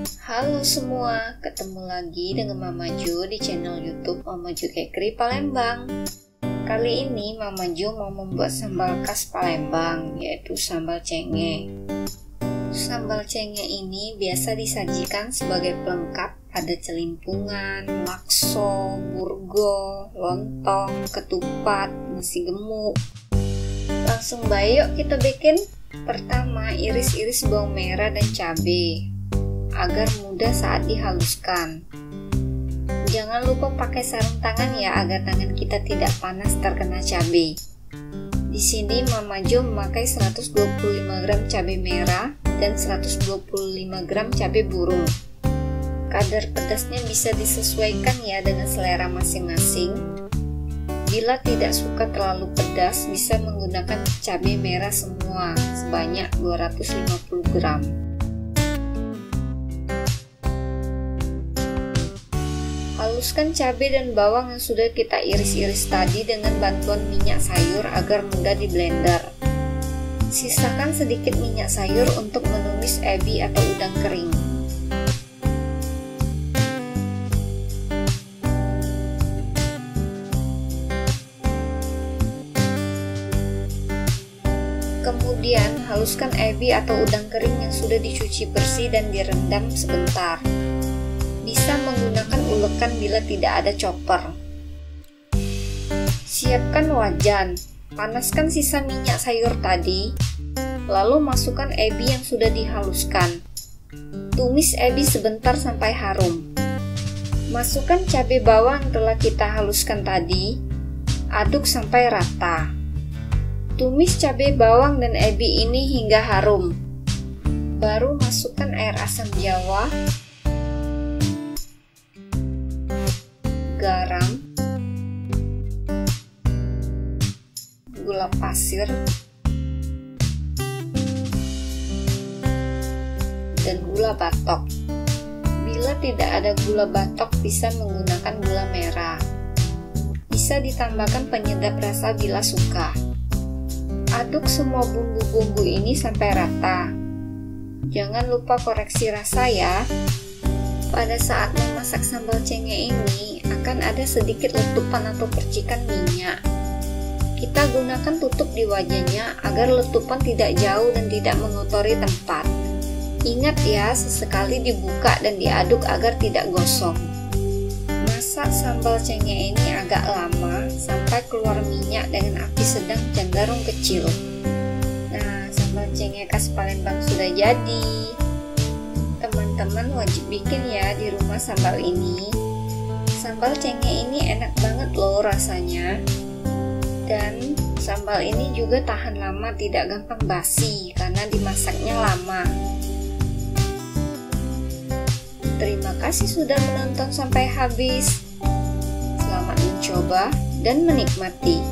Halo semua, ketemu lagi dengan Mama Jo di channel YouTube Mama Jo Kekri Palembang. Kali ini Mama Jo mau membuat sambal khas Palembang, yaitu sambal cenge. Sambal cenge ini biasa disajikan sebagai pelengkap pada celimpungan, lakso, burgo, lontong, ketupat, nasi gemuk. Langsung baik yuk kita bikin. Pertama, iris-iris bawang merah dan cabai agar mudah saat dihaluskan. Jangan lupa pakai sarung tangan ya, agar tangan kita tidak panas terkena cabai. Di sini Mama Jo memakai 125 gram cabai merah dan 125 gram cabai burung. Kadar pedasnya bisa disesuaikan ya dengan selera masing-masing. Bila tidak suka terlalu pedas, bisa menggunakan cabai merah semua sebanyak 250 gram. Haluskan cabai dan bawang yang sudah kita iris-iris tadi dengan bantuan minyak sayur agar mudah di blender. Sisakan sedikit minyak sayur untuk menumis ebi atau udang kering. Kemudian haluskan ebi atau udang kering yang sudah dicuci bersih dan direndam sebentar. Bisa menggunakan ulekan bila tidak ada chopper. Siapkan wajan, panaskan sisa minyak sayur tadi, lalu masukkan ebi yang sudah dihaluskan. Tumis ebi sebentar sampai harum. Masukkan cabai bawang yang telah kita haluskan tadi, aduk sampai rata. Tumis cabai bawang dan ebi ini hingga harum. Baru masukkan air asam jawa, garam, gula pasir, dan gula batok. Bila tidak ada gula batok, bisa menggunakan gula merah. Bisa ditambahkan penyedap rasa bila suka. Aduk semua bumbu-bumbu ini sampai rata. Jangan lupa koreksi rasa ya. Pada saat memasak sambal cenge ini akan ada sedikit letupan atau percikan minyak. Kita gunakan tutup di wajahnya agar letupan tidak jauh dan tidak mengotori tempat. Ingat ya, sesekali dibuka dan diaduk agar tidak gosong. Masak sambal cenge ini agak lama sampai keluar minyak dengan api sedang cenderung kecil. Nah, sambal cenge khas Palembang sudah jadi. Teman-teman wajib bikin ya di rumah sambal ini. Sambal cenge ini enak banget loh rasanya. Dan sambal ini juga tahan lama, tidak gampang basi karena dimasaknya lama. Terima kasih sudah menonton sampai habis. Selamat mencoba dan menikmati.